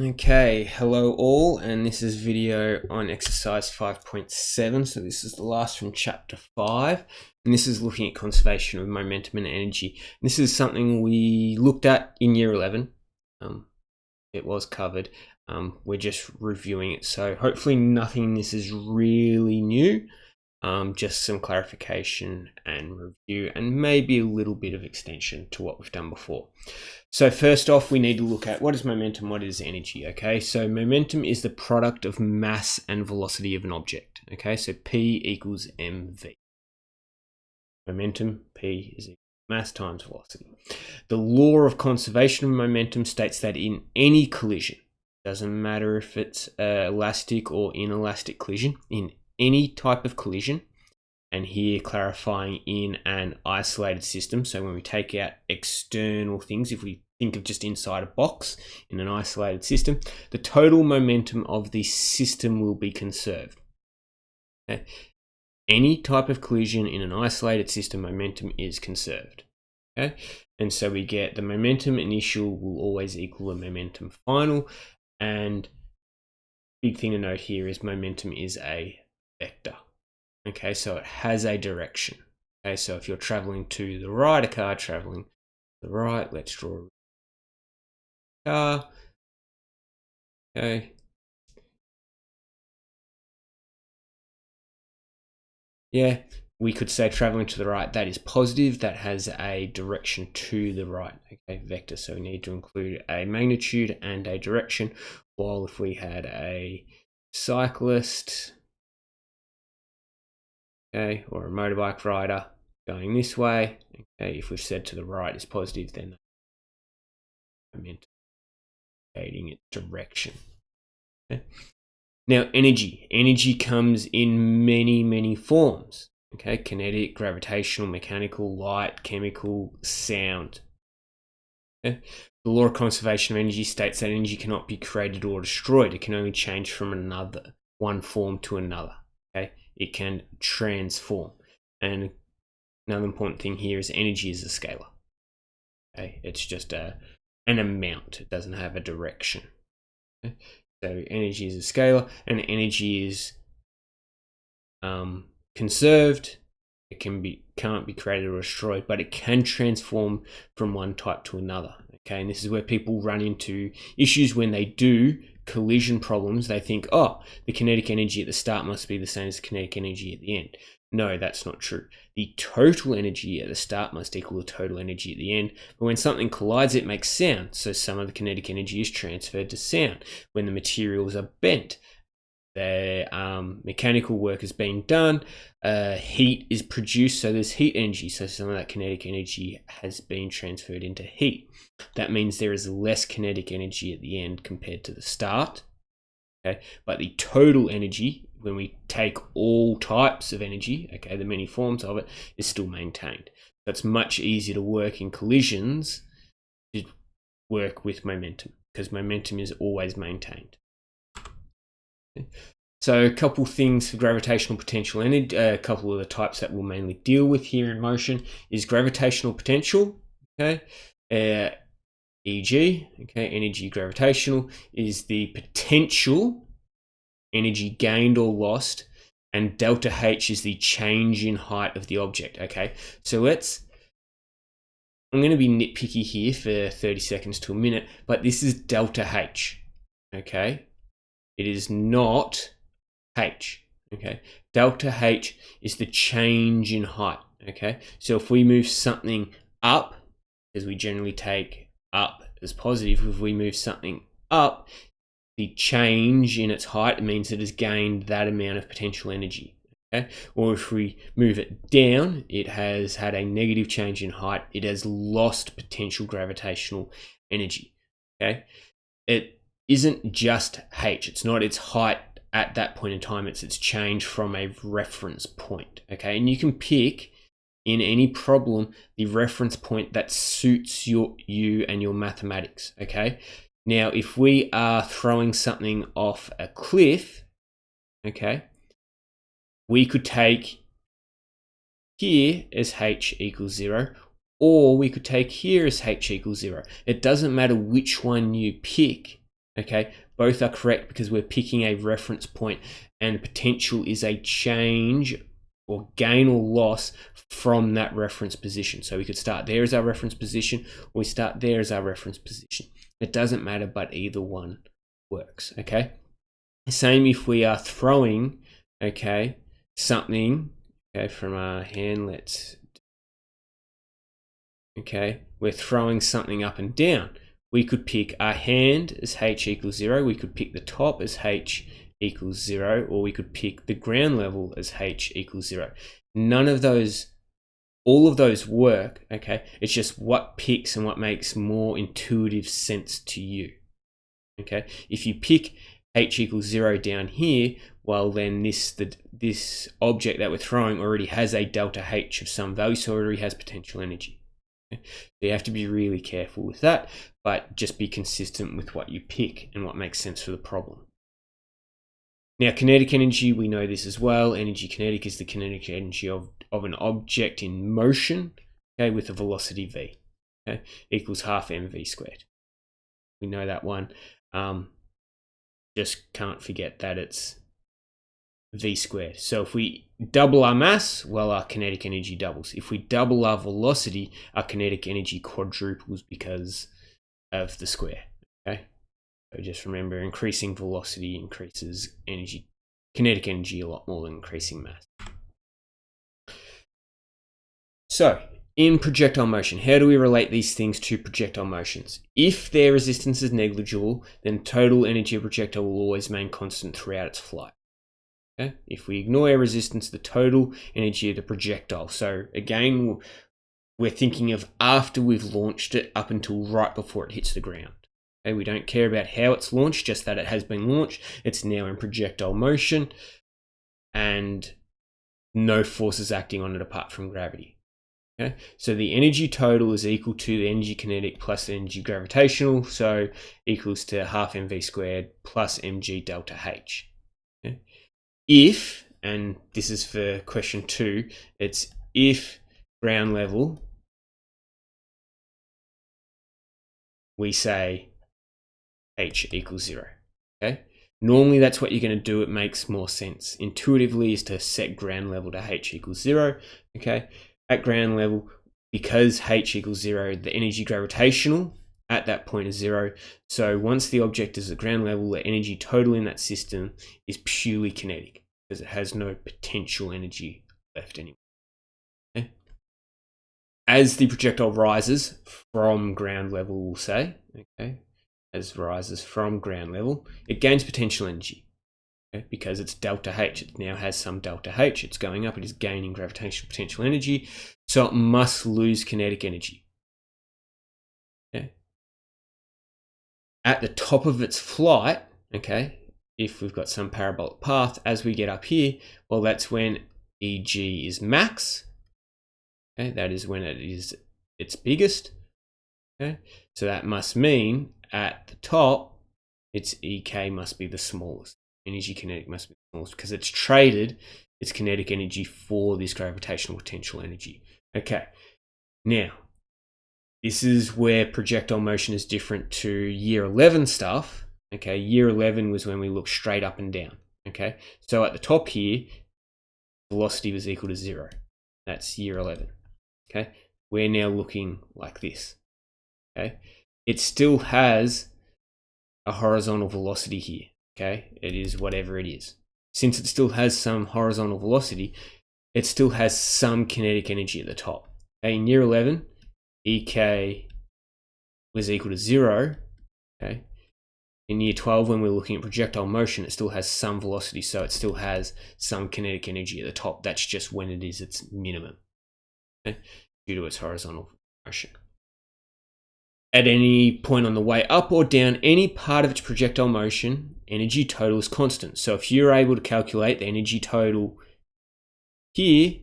Okay, hello all, and this is video on exercise 5.7. So this is the last from chapter 5, and this is looking at conservation of momentum and energy. This is something we looked at in year 11. It was covered. We're just reviewing it, so hopefully nothing in this is really new. Just some clarification and review, and maybe a little bit of extension to what we've done before. So first off, we need to look at what is momentum, what is energy, okay? So momentum is the product of mass and velocity of an object, okay? So P equals mv. Momentum, P is equal to mass times velocity. The law of conservation of momentum states that in any collision, doesn't matter if it's elastic or inelastic collision, in any type of collision, and here clarifying in an isolated system. So when we take out external things, if we think of just inside a box in an isolated system, the total momentum of the system will be conserved. Okay. Any type of collision in an isolated system, momentum is conserved. Okay, and so we get the momentum initial will always equal the momentum final, and big thing to note here is momentum is a vector. Okay, so it has a direction. Okay, so if you're traveling to the right, a car traveling to the right, let's draw a car. Okay. Yeah, we could say traveling to the right, that is positive, that has a direction to the right, okay, vector. So we need to include a magnitude and a direction, while if we had a cyclist, okay, or a motorbike rider going this way, okay, if we've said to the right is positive, then momentum indicating its direction. Okay. Now, energy comes in many forms. Okay, kinetic, gravitational, mechanical, light, chemical, sound. Okay. The law of conservation of energy states that energy cannot be created or destroyed. It can only change from one form to another. Okay, it can transform. And another important thing here is energy is a scalar. Okay, it's just an amount. It doesn't have a direction. Okay? So energy is a scalar, and energy is conserved. It can't be created or destroyed, but it can transform from one type to another. Okay, and this is where people run into issues when they do collision problems. They think, oh, the kinetic energy at the start must be the same as the kinetic energy at the end. No, that's not true. The total energy at the start must equal the total energy at the end. But when something collides, it makes sound. So some of the kinetic energy is transferred to sound. When the materials are bent, the mechanical work is being done, heat is produced, so there's heat energy. So some of that kinetic energy has been transferred into heat. That means there is less kinetic energy at the end compared to the start. Okay, but the total energy, when we take all types of energy, okay, the many forms of it, is still maintained. So it's much easier to work in collisions to work with momentum, because momentum is always maintained. Okay. So a couple things for gravitational potential energy, a couple of the types that we'll mainly deal with here in motion is gravitational potential, okay, e.g., okay, energy gravitational is the potential energy gained or lost, and delta H is the change in height of the object, okay? So I'm going to be nitpicky here for 30 seconds to a minute, but this is delta H, okay? It is not H, okay? Delta H is the change in height, okay? So if we move something up, because we generally take up as positive, if we move something up, the change in its height means it has gained that amount of potential energy. Okay? Or if we move it down, it has had a negative change in height. It has lost potential gravitational energy. Okay? It isn't just H. It's not its height at that point in time. It's its change from a reference point. Okay? And you can pick in any problem the reference point that suits you and your mathematics. Okay? Now, if we are throwing something off a cliff, okay, we could take here as H equals 0, or we could take here as H equals 0. It doesn't matter which one you pick, Okay, both are correct because we're picking a reference point, and potential is a change or gain or loss from that reference position. So we could start there as our reference position, or we start there as our reference position. It doesn't matter, but either one works. Okay, same if we are throwing, okay, something, okay, from our hand. We're throwing something up and down. We could pick our hand as h equals 0, we could pick the top as h equals 0, or we could pick the ground level as h equals 0. None of those, all of those work, okay? It's just what picks and what makes more intuitive sense to you, okay? If you pick h equals 0 down here, well then this object that we're throwing already has a delta h of some value, so it already has potential energy. So you have to be really careful with that, but just be consistent with what you pick and what makes sense for the problem. Now, kinetic energy, we know this as well. Energy kinetic is the kinetic energy of an object in motion, okay, with a velocity v, okay, equals half mv squared. We know that one. Just can't forget that it's v squared. So if we double our mass, well, our kinetic energy doubles. If we double our velocity, our kinetic energy quadruples because of the square. Okay, so just remember, increasing velocity increases energy, kinetic energy, a lot more than increasing mass. So in projectile motion, how do we relate these things to projectile motions? If their resistance is negligible, then total energy of projectile will always remain constant throughout its flight. Okay? If we ignore our resistance, the total energy of the projectile. So again, we're thinking of after we've launched it up until right before it hits the ground. Okay? We don't care about how it's launched, just that it has been launched. It's now in projectile motion and no forces acting on it apart from gravity. Okay? So the energy total is equal to the energy kinetic plus the energy gravitational, so equals to half mv squared plus mg delta h. Okay? If, and this is for question 2, it's if ground level, we say h equals 0. Okay, normally that's what you're going to do. It makes more sense intuitively is to set ground level to h equals 0. Okay, at ground level, because h equals 0, the energy gravitational at that point is 0. So once the object is at ground level, the energy total in that system is purely kinetic, because it has no potential energy left anymore. Okay? As the projectile rises from ground level, we'll say, okay, as it rises from ground level, it gains potential energy, okay, because it's delta H. It now has some delta H. It's going up. It is gaining gravitational potential energy, so it must lose kinetic energy. Okay. At the top of its flight, okay, if we've got some parabolic path, as we get up here, well, that's when Eg is max. Okay, that is when it is its biggest. Okay, so that must mean at the top, its Ek must be the smallest. Energy kinetic must be the smallest because it's traded its kinetic energy for this gravitational potential energy. Okay, now this is where projectile motion is different to year 11 stuff. Okay, year 11 was when we looked straight up and down. Okay, so at the top here, velocity was equal to 0. That's year 11. Okay, we're now looking like this. Okay, it still has a horizontal velocity here. Okay, it is whatever it is. Since it still has some horizontal velocity, it still has some kinetic energy at the top. Okay, in year 11, Ek was equal to 0. Okay, in year 12, when we're looking at projectile motion, it still has some velocity, so it still has some kinetic energy at the top. That's just when it is its minimum, okay, due to its horizontal motion. At any point on the way up or down, any part of its projectile motion, energy total is constant. So if you're able to calculate the energy total here,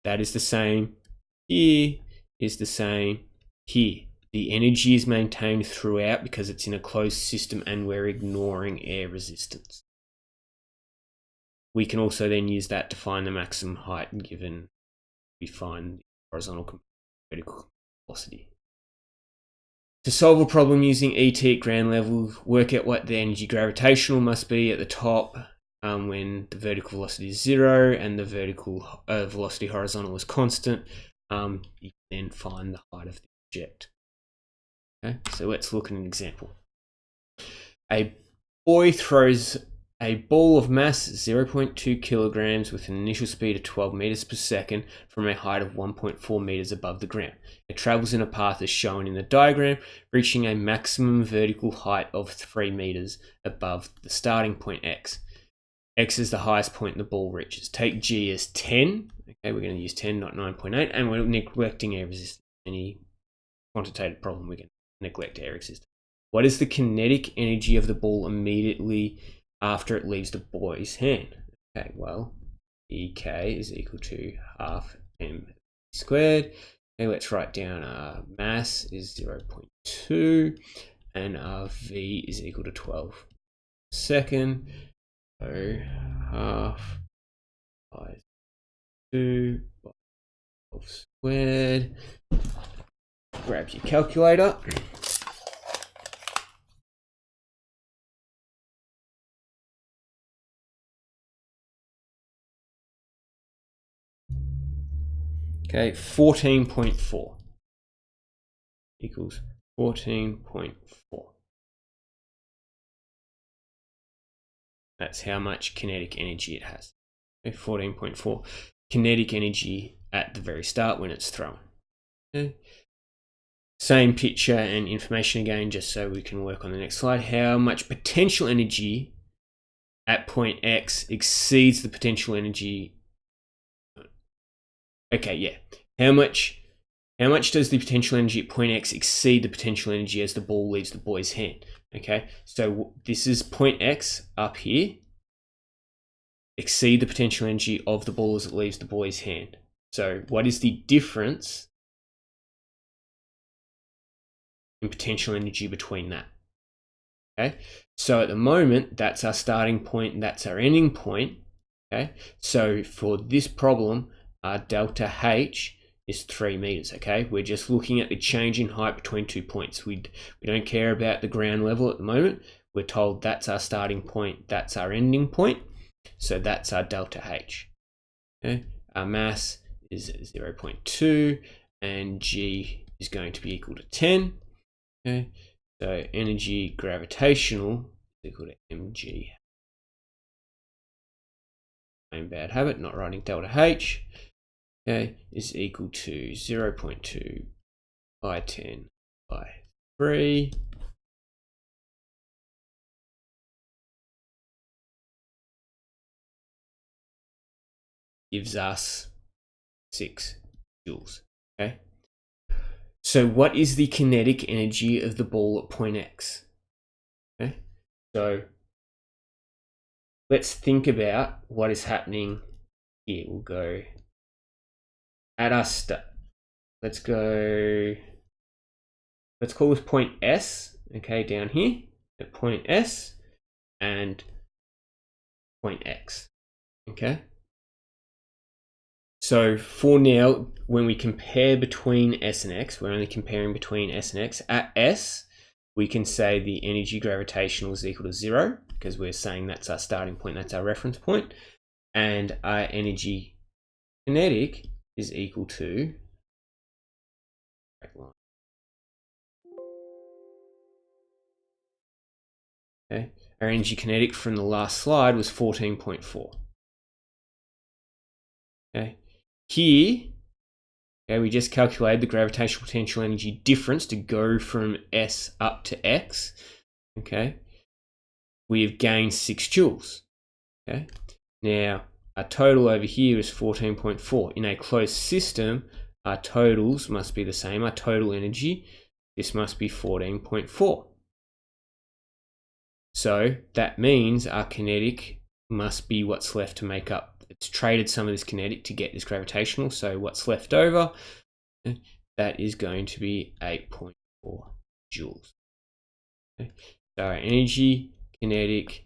that is the same here, is the same here. The energy is maintained throughout because it's in a closed system and we're ignoring air resistance. We can also then use that to find the maximum height given we find the horizontal vertical velocity. To solve a problem using ET at ground level, work out what the energy gravitational must be at the top when the vertical velocity is 0 and the vertical velocity horizontal is constant. You can then find the height of the object. Okay, so let's look at an example. A boy throws a ball of mass 0.2 kilograms with an initial speed of 12 meters per second from a height of 1.4 meters above the ground. It travels in a path as shown in the diagram, reaching a maximum vertical height of 3 meters above the starting point X. X is the highest point the ball reaches. Take G as 10. Okay, we're going to use 10, not 9.8, and we're neglecting air resistance. Any quantitative problem, we're going to neglect air resistance. What is the kinetic energy of the ball immediately after it leaves the boy's hand? Okay, well, EK is equal to half m squared. Okay, let's write down our mass is 0.2 and our V is equal to 12 second. So half by 2 by 12 squared. Grab your calculator. Okay, 14.4 equals 14.4. That's how much kinetic energy it has. Okay, 14.4 kinetic energy at the very start when it's thrown. Okay. Same picture and information again, just so we can work on the next slide. How much potential energy at point X exceeds the potential energy. Okay, yeah. How much does the potential energy at point X exceed the potential energy as the ball leaves the boy's hand? Okay, so this is point X up here. Exceed the potential energy of the ball as it leaves the boy's hand. So what is the difference in potential energy between that? Okay, so at the moment, that's our starting point and that's our ending point. Okay, so for this problem, our delta H is 3 meters. Okay, we're just looking at the change in height between 2 points. We don't care about the ground level at the moment. We're told that's our starting point, that's our ending point. So that's our delta H. Okay, our mass is 0.2 and G is going to be equal to 10. Okay, so energy gravitational is equal to mg. Same bad habit, not writing delta H. Okay, is equal to 0.2 by 10 by 3. Gives us 6 joules. Okay. So what is the kinetic energy of the ball at point X? Okay. So let's think about what is happening here. We'll go at our start. Let's call this point S, okay, down here at point S and point X, okay? So for now, when we compare between S and X, we're only comparing between S and X. At S, we can say the energy gravitational is equal to 0 because we're saying that's our starting point, that's our reference point, and our energy kinetic is equal to okay. Our energy kinetic from the last slide was 14.4. Okay. Here, okay, we just calculated the gravitational potential energy difference to go from S up to X. Okay. We have gained 6 joules. Okay. Now, our total over here is 14.4. In a closed system, our totals must be the same. Our total energy, this must be 14.4. So that means our kinetic must be what's left to make up. It's traded some of this kinetic to get this gravitational. So what's left over, that is going to be 8.4 joules. Okay. So our energy kinetic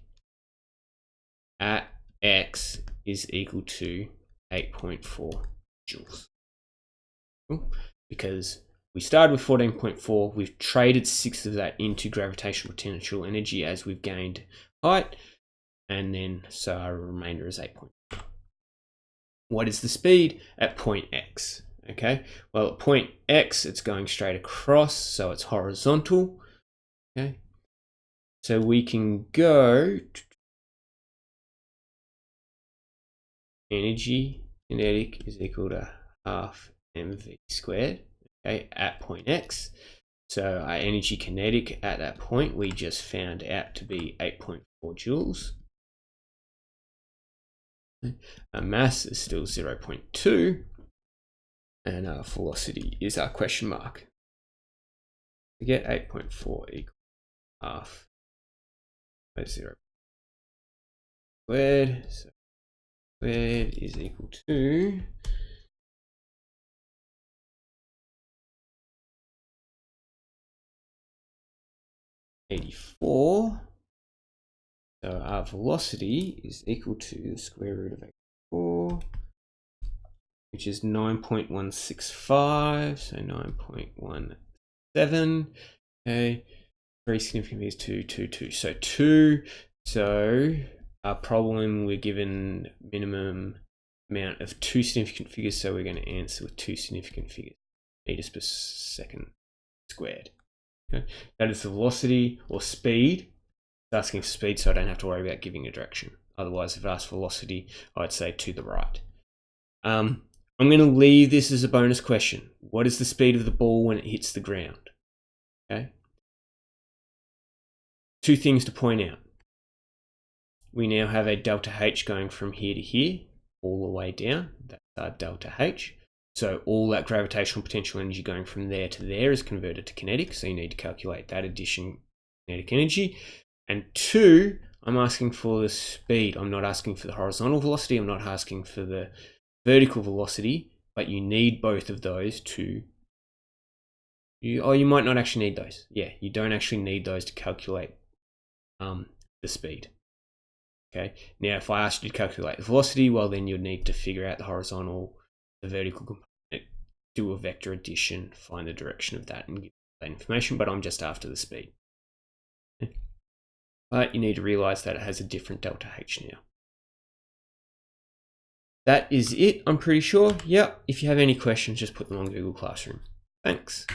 at X is equal to 8.4 joules. Because we started with 14.4. We've traded 6 of that into gravitational potential energy as we've gained height. And then, so our remainder is 8.4. What is the speed at point X? Okay, well, at point X, it's going straight across, so it's horizontal. Okay, so we can go energy kinetic is equal to half mv squared, okay, at point X. So our energy kinetic at that point we just found out to be 8.4 joules. Our mass is still 0.2, and our velocity is our question mark. We get 8.4 equals half by 0 squared. So squared is equal to 84. So our velocity is equal to the square root of 84, which is 9.165, so 9.17. Okay, very significant is 2, 2, 2. So 2. So our problem, we're given minimum amount of 2 significant figures, so we're going to answer with 2 significant figures, meters per second squared. Okay, that is the velocity or speed. It's asking for speed, so I don't have to worry about giving a direction. Otherwise, if it asks velocity, I'd say to the right. I'm going to leave this as a bonus question. What is the speed of the ball when it hits the ground? Okay. 2 things to point out. We now have a delta H going from here to here, all the way down. That's our delta H. So all that gravitational potential energy going from there to there is converted to kinetic. So you need to calculate that addition kinetic energy. And 2, I'm asking for the speed. I'm not asking for the horizontal velocity. I'm not asking for the vertical velocity, but you need both of those to, you might not actually need those. Yeah, you don't actually need those to calculate the speed. Okay, now if I asked you to calculate the velocity, well then you'd need to figure out the horizontal, the vertical component, do a vector addition, find the direction of that and give that information, but I'm just after the speed. Okay. But you need to realize that it has a different delta H now. That is it, I'm pretty sure. Yeah, if you have any questions, just put them on Google Classroom. Thanks.